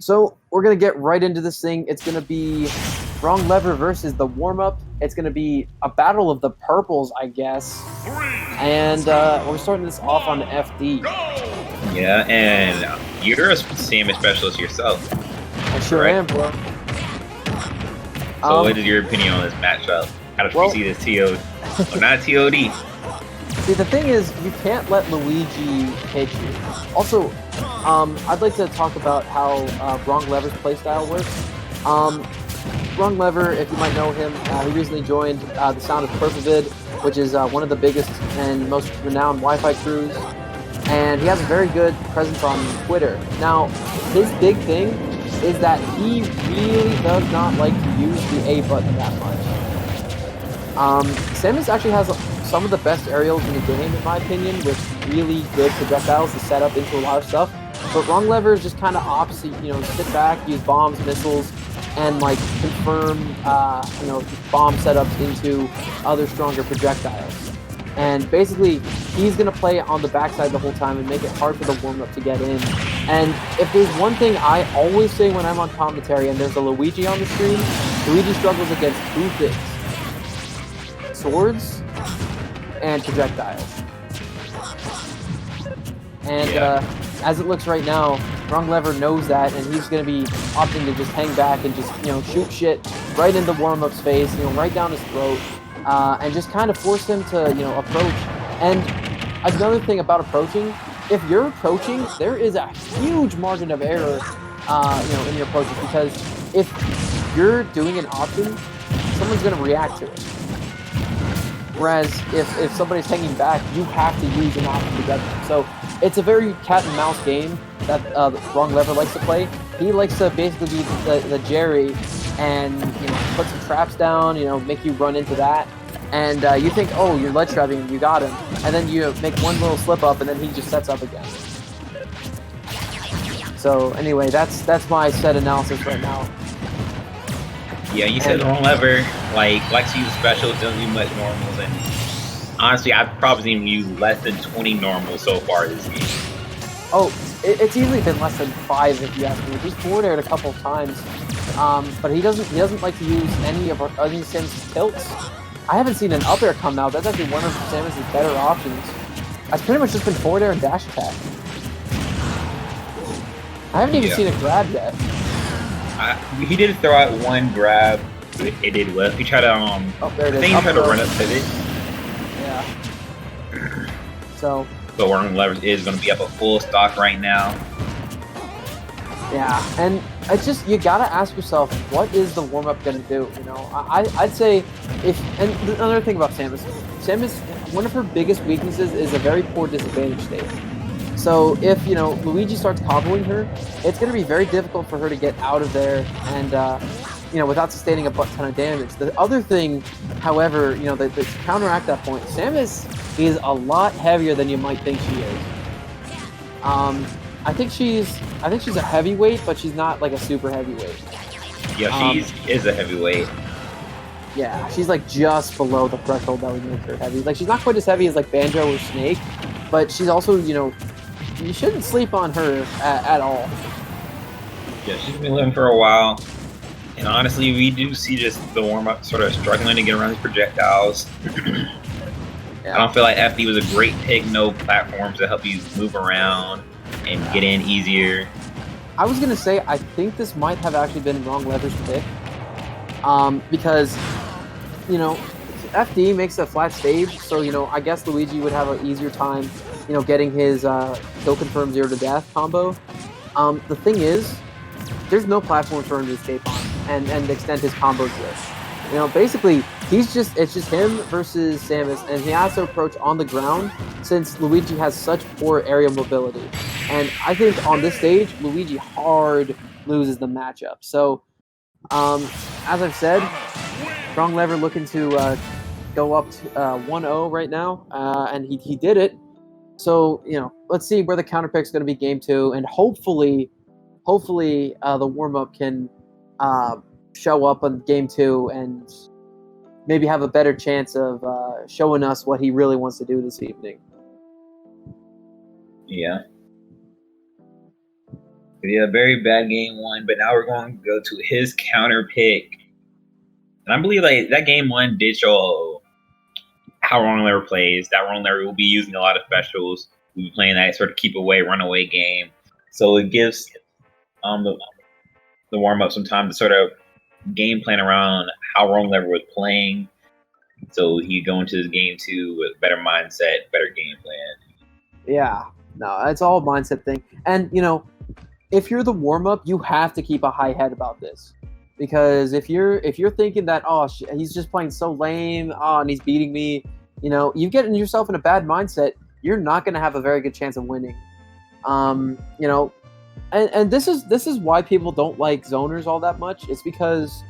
So we're gonna get right into this thing. It's gonna be WrongLever versus the warm-up. It's gonna be a battle of the purples, I guess. And we're starting this off on FD. Yeah, and you're a Samus specialist yourself. I sure am, bro. So what is your opinion on this matchup? How do you see this TOD? Well, not TOD. See, the thing is, you can't let Luigi hit you. Also, I'd like to talk about how WrongLever's playstyle works. WrongLever, if you might know him, he recently joined the Sound of Purplevid, which is one of the biggest and most renowned Wi-Fi crews, and he has a very good presence on Twitter. Now, his big thing is that he really does not like to use the A button that much. Samus actually has some of the best aerials in the game, in my opinion, with really good projectiles to set up into a lot of stuff. But WrongLever is just kind of opposite, sit back, use bombs, missiles, and like confirm, bomb setups into other stronger projectiles. And basically, he's going to play on the backside the whole time and make it hard for the warm-up to get in. And if there's one thing I always say when I'm on commentary and there's a Luigi on the stream, Luigi struggles against two things: swords and projectiles. And as it looks right now, WrongLever knows that, and he's going to be opting to just hang back and just, shoot shit right into warm-up's face, right down his throat, and just kind of force him to, approach. And another thing about approaching, if you're approaching, there is a huge margin of error, in your approaches, because if you're doing an option, someone's going to react to it. Whereas if somebody's hanging back, you have to use an option to get them. So it's a very cat and mouse game that WrongLever likes to play. He likes to basically be the Jerry and put some traps down, make you run into that. And you think, oh, you're ledge trapping, you got him. And then you make one little slip up and then he just sets up again. So anyway, that's my set analysis right now. Yeah, you said WrongLever likes to use specials, doesn't use much normals, and honestly, I've probably seen you less than 20 normals so far this game. Oh, it's easily been less than 5 if you ask me. He's forward aired a couple of times, but he doesn't like to use any of Samus' tilts. I haven't seen an up air come out. That's actually one of Samus' better options. I've pretty much just been forward air and dash attack. I haven't even seen a grab yet. He did throw out one grab. It did well. He tried to there it is. I think he tried to run up pivot. Yeah. So. But WrongLever is going to be up at full stock right now. Yeah, and it's just, you gotta ask yourself, what is the warm up gonna do? I'd say and another thing about Samus, one of her biggest weaknesses is a very poor disadvantage state. So if, Luigi starts comboing her, it's going to be very difficult for her to get out of there and, without sustaining a ton of damage. The other thing, however, that to counteract that point, Samus is a lot heavier than you might think she is. I think she's a heavyweight, but she's not like a super heavyweight. Yeah, she is a heavyweight. Yeah, she's like just below the threshold that would make her heavy. Like, she's not quite as heavy as like Banjo or Snake, but she's also, you shouldn't sleep on her at all. Yeah, she's been living for a while. And honestly, we do see just the warm-up sort of struggling to get around these projectiles. I don't feel like FD was a great pick. No platforms to help you move around and get in easier. I was going to say, I think this might have actually been WrongLever's pick. Because, FD makes a flat stage, so, I guess Luigi would have an easier time getting his kill confirm 0 to death combo. The thing is, there's no platform for him to escape on and extend his combos with. Basically, it's just him versus Samus, and he has to approach on the ground since Luigi has such poor aerial mobility. And I think on this stage, Luigi hard loses the matchup. So, as I've said, WrongLever looking to go up to 1-0 right now, and he did it. So, let's see where the counter pick is going to be game 2, and hopefully the warm-up can show up on game 2 and maybe have a better chance of showing us what he really wants to do this evening. Yeah. Yeah, very bad game one, but now we're going to go to his counter pick. And I believe like that game one did show how WrongLever plays. That WrongLever will be using a lot of specials. We'll be playing that sort of keep away, run away game. So it gives the warm up some time to sort of game plan around how WrongLever was playing. So he go into this game too with better mindset, better game plan. Yeah, no, it's all a mindset thing. And you know, if you're the warm up, you have to keep a high head about this, because if you're thinking that he's just playing so lame, and he's beating me, you know, you get yourself in a bad mindset. You're not going to have a very good chance of winning. You know, and this is why people don't like zoners all that much. It's because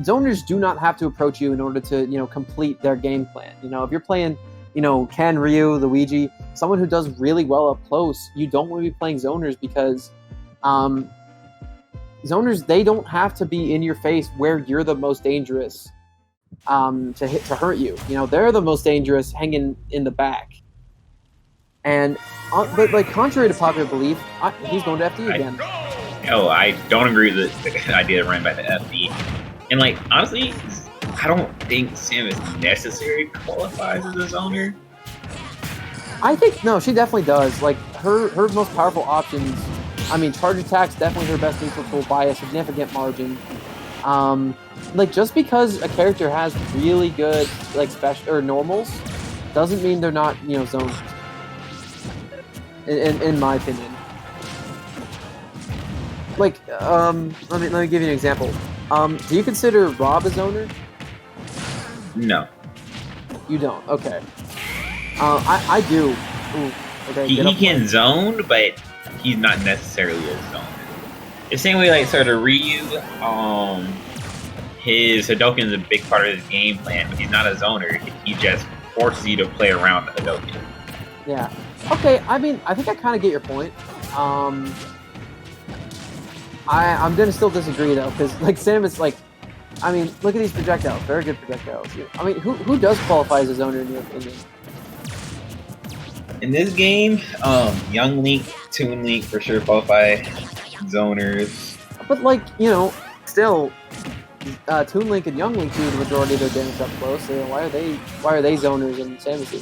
zoners do not have to approach you in order to, you know, complete their game plan. You know, if you're playing, you know, Ken, Ryu, Luigi, someone who does really well up close, you don't want to be playing zoners, because zoners, they don't have to be in your face where you're the most dangerous to hurt you. You know, they're the most dangerous hanging in the back. And but like, contrary to popular belief, he's going to FD again. I don't agree with the idea of running back to FD. And like, honestly, I don't think Samus necessarily qualifies as a zoner. I think no, she definitely does. Like her most powerful options. I mean, charge attack's definitely her best neutral tool by a significant margin. Like, just because a character has really good like special or normals doesn't mean they're not, you know, zoners. In my opinion. Like, let me give you an example. Do you consider Rob a zoner? No. You don't? Okay. I do. Ooh, okay, he can zone, but he's not necessarily a zoner. The same way, like, sort of Ryu, his Hadouken is a big part of his game plan, but he's not a zoner. He just forces you to play around the Hadouken. Yeah. Okay, I mean, I think I kind of get your point. I'm gonna still disagree though, because like Samus, like, I mean, look at these projectiles, very good projectiles. I mean, who does qualify as a zoner in your opinion? In this game, Young Link, Toon Link for sure qualify zoners. But like, you know, still, Toon Link and Young Link do the majority of their damage up close. So why are they zoners in Samus?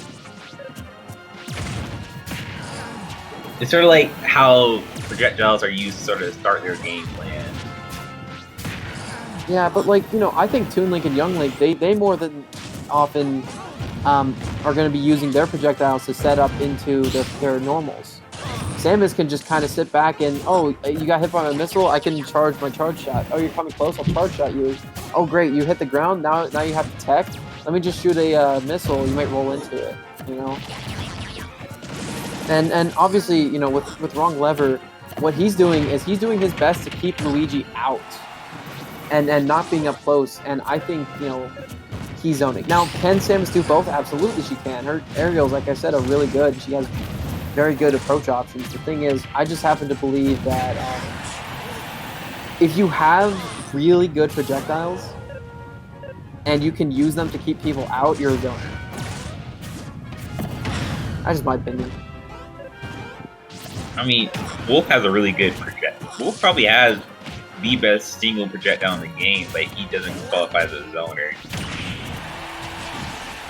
It's sort of like how projectiles are used to sort of start their game plan. Yeah, but like, you know, I think Toon Link and Young Link, they more than often are going to be using their projectiles to set up into their normals. Samus can just kind of sit back and, oh, you got hit by a missile, I can charge my charge shot. Oh, you're coming close, I'll charge shot you. Oh, great, you hit the ground, now you have to tech. Let me just shoot a missile, you might roll into it, you know? And obviously, you know, with WrongLever, what he's doing is he's doing his best to keep Luigi out and not being up close. And I think, you know, he's zoning. Now, can Samus do both? Absolutely she can. Her aerials, like I said, are really good. She has very good approach options. The thing is, I just happen to believe that if you have really good projectiles and you can use them to keep people out, you're a zoner. That's just my opinion. I mean, Wolf has a really good projectile. Wolf probably has the best single projectile in the game, but he doesn't qualify as a zoner.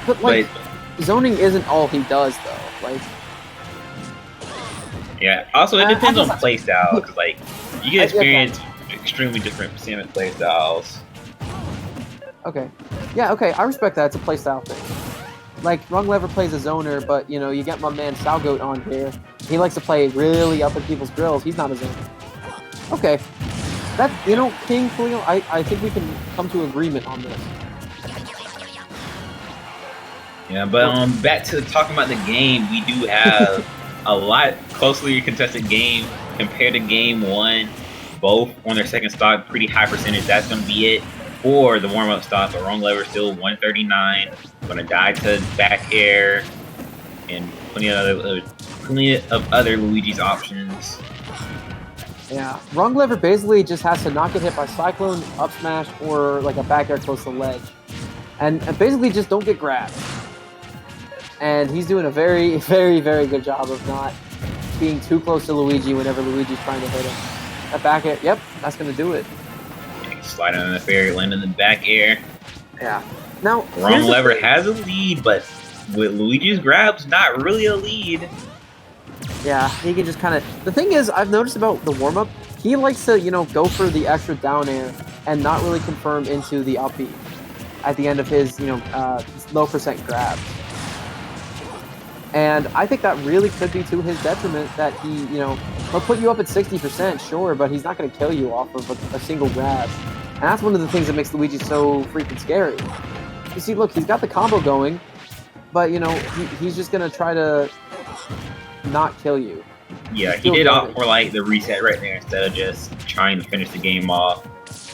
But like, zoning isn't all he does, though. Like, yeah. Also, it depends on playstyle, because like you can experience extremely different Samus playstyles. Okay. Yeah. Okay. I respect that. It's a playstyle thing. Like, WrongLever plays a zoner, but, you know, you get my man Salgoat on here. He likes to play really up in people's grills. He's not a zoner. Okay. That, you know, King Khalil, I think we can come to agreement on this. Yeah, but back to talking about the game, we do have a lot closely contested game compared to game one. Both on their second stock, pretty high percentage. That's going to be it for the warm-up stock. But WrongLever still 139. Going to die to back air and plenty of other Luigi's options. Yeah, WrongLever basically just has to not get hit by Cyclone, up smash, or like a back air close to the ledge, and basically just don't get grabbed. And he's doing a very, very, very good job of not being too close to Luigi whenever Luigi's trying to hit him. That back air, yep, that's going to do it. Slide on the fairy, land in the back air. Yeah. Now, WrongLever has a lead, but with Luigi's grabs, not really a lead. Yeah, he can just kind of... The thing is, I've noticed about the warm-up, he likes to, go for the extra down air and not really confirm into the up B at the end of his, low percent grabs. And I think that really could be to his detriment that he, he'll put you up at 60%, sure, but he's not going to kill you off of a single grab. And that's one of the things that makes Luigi so freaking scary. You see, look, he's got the combo going, but, he's just going to try to not kill you. Yeah, he did opt for, like, the reset right there instead of just trying to finish the game off.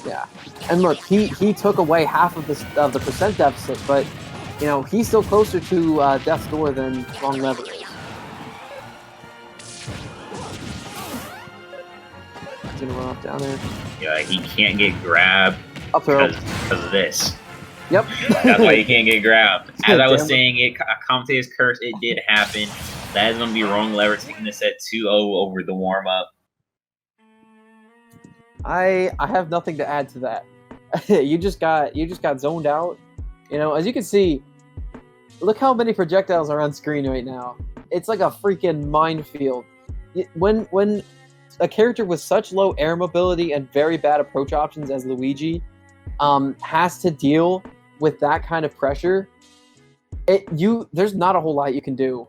Yeah. And look, he took away half of the percent deficit, but, he's still closer to death's door than WrongLever is. He's gonna run off down there. Yeah, he can't get grabbed because of this. Yep. That's why he can't get grabbed. As I was saying, a commentator's curse, it did happen. That is going to be WrongLever taking this at 2-0 over the warm-up. I have nothing to add to that. you just got zoned out. As you can see, look how many projectiles are on screen right now. It's like a freaking minefield. When a character with such low air mobility and very bad approach options as Luigi has to deal with that kind of pressure, there's not a whole lot you can do,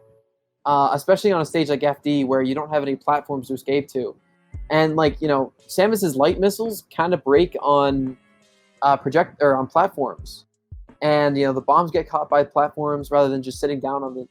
especially on a stage like FD where you don't have any platforms to escape to. And Samus's light missiles kind of break on on platforms, and the bombs get caught by platforms rather than just sitting down on the